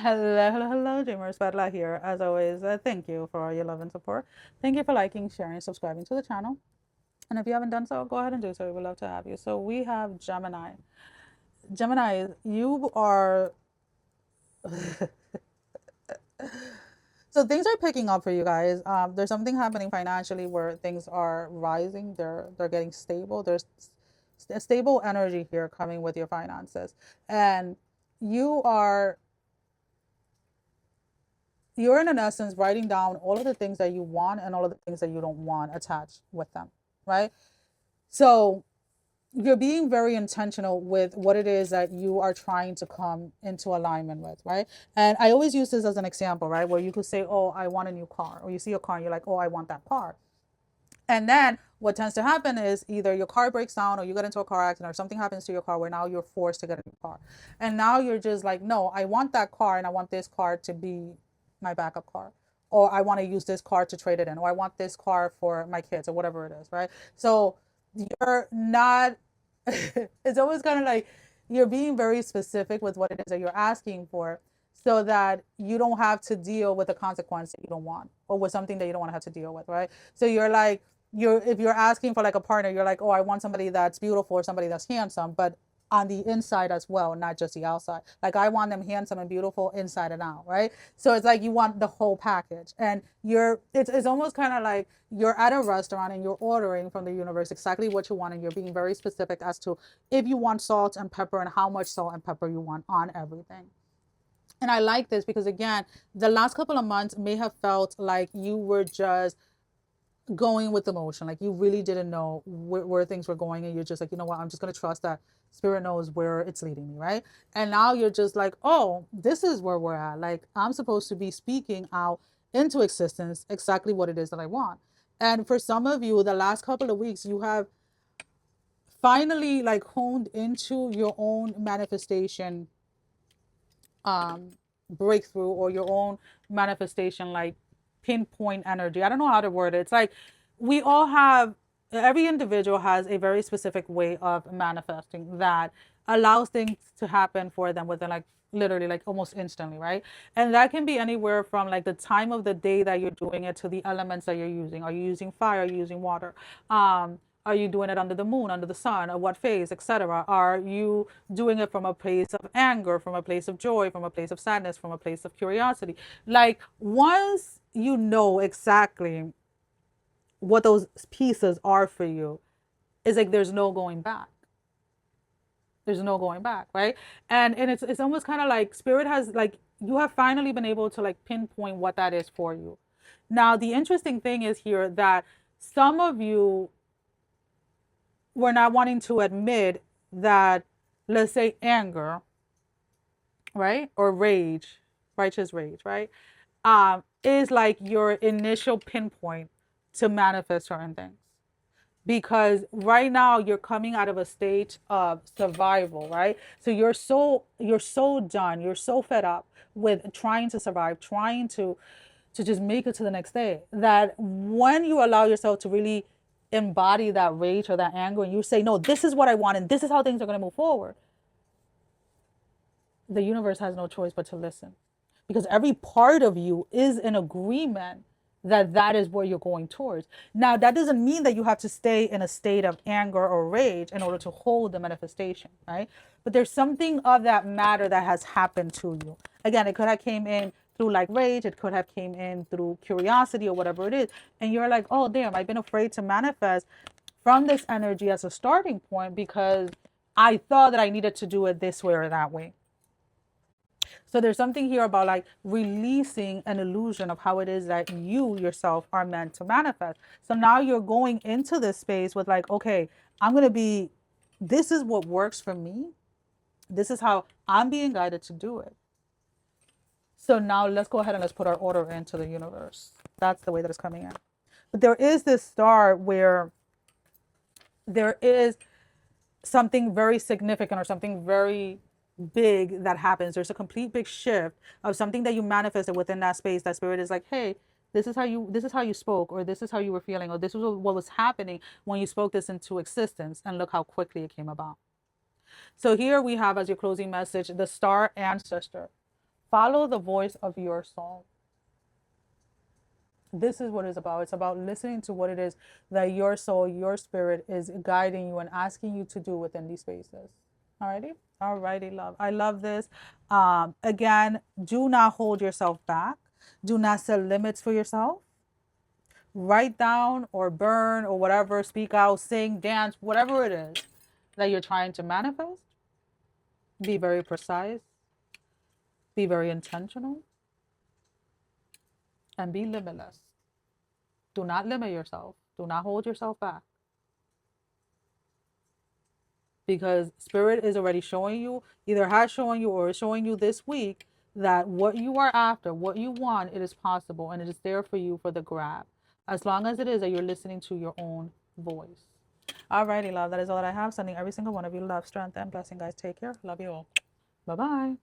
Hello, hello, hello, Dreamers. Badla here. As always, thank you for all your love and support. Thank you for liking, sharing, subscribing to the channel. And if you haven't done so, go ahead and do so. We would love to have you. So we have Gemini. Gemini, you are. So things are picking up for you guys. There's something happening financially where things are rising. They're getting stable. There's a stable energy here coming with your finances, and you are you're in an essence writing down all of the things that you want and all of the things that you don't want attached with them, right? So you're being very intentional with what it is that you are trying to come into alignment with, right? And I always use this as an example, right? Where you could say, oh, I want a new car, or you see a car and you're like, oh, I want that car. And then what tends to happen is either your car breaks down or you get into a car accident or something happens to your car where now you're forced to get a new car. And now you're just like, no, I want that car and I want this car to be my backup car. Or I want to use this car to trade it in. Or I want this car for my kids or whatever it is, right? So you're not, it's always kind of like you're being very specific with what it is that you're asking for so that you don't have to deal with a consequence that you don't want or with something that you don't want to have to deal with, right? So you're like, if you're asking for like a partner, you're like, oh, I want somebody that's beautiful or somebody that's handsome, but on the inside as well, not just the outside. Like I want them handsome and beautiful inside and out, right? So it's like you want the whole package. And it's almost kind of like you're at a restaurant and you're ordering from the universe exactly what you want, and you're being very specific as to if you want salt and pepper and how much salt and pepper you want on everything. And I like this because again, the last couple of months may have felt like you were just going with emotion, like you really didn't know where things were going, and you're just like, you know what, I'm just going to trust that spirit knows where it's leading me, right? And now you're just like, oh, this is where we're at. Like I'm supposed to be speaking out into existence exactly what it is that I want. And for some of you, the last couple of weeks, you have finally like honed into your own manifestation breakthrough, or your own manifestation like pinpoint energy. I don't know how to word it. It's like we all have, every individual has a very specific way of manifesting that allows things to happen for them within like literally like almost instantly, right? And that can be anywhere from like the time of the day that you're doing it to the elements that you're using. Are you using fire? Are you using water? Are you doing it under the moon, under the sun, or what phase, etc.? Are you doing it from a place of anger, from a place of joy, from a place of sadness, from a place of curiosity? Like once you know exactly what those pieces are for you, it's like there's no going back. There's no going back, right? And it's almost kind of like spirit has like you have finally been able to like pinpoint what that is for you. Now the interesting thing is here that some of you were not wanting to admit that, let's say, anger, right, or rage, righteous rage, right, is like your initial pinpoint to manifest certain things. Because right now you're coming out of a state of survival, right? So you're so done, you're so fed up with trying to survive, trying to just make it to the next day, that when you allow yourself to really embody that rage or that anger and you say, no, this is what I want and this is how things are going to move forward, the universe has no choice but to listen, because every part of you is in agreement that that is where you're going towards. Now that doesn't mean that you have to stay in a state of anger or rage in order to hold the manifestation, right? But there's something of that matter that has happened to you. Again, it could have came in through like rage, it could have came in through curiosity or whatever it is, and you're like, oh damn, I've been afraid to manifest from this energy as a starting point because I thought that I needed to do it this way or that way. So there's something here about like releasing an illusion of how it is that you yourself are meant to manifest. So now you're going into this space with like, okay, I'm going to be, this is what works for me. This is how I'm being guided to do it. So now let's go ahead and let's put our order into the universe. That's the way that it's coming in. But there is this star where there is something very significant or something very big that happens. There's a complete big shift of something that you manifested within that space. That spirit is like, hey, this is how you spoke, or this is how you were feeling, or this was what was happening when you spoke this into existence, and look how quickly it came about. So here we have as your closing message the star ancestor. Follow the voice of your soul. This is what it's about. It's about listening to what it is that your soul, your spirit is guiding you and asking you to do within these spaces. Alrighty? Alrighty, love. I love this. Again, do not hold yourself back. Do not set limits for yourself. Write down or burn or whatever, speak out, sing, dance, whatever it is that you're trying to manifest. Be very precise. Be very intentional. And be limitless. Do not limit yourself. Do not hold yourself back. Because Spirit is already showing you, either has shown you or is showing you this week, that what you are after, what you want, it is possible and it is there for you for the grab. As long as it is that you're listening to your own voice. Alrighty, love. That is all that I have. Sending every single one of you love, strength, and blessing, guys. Take care. Love you all. Bye-bye.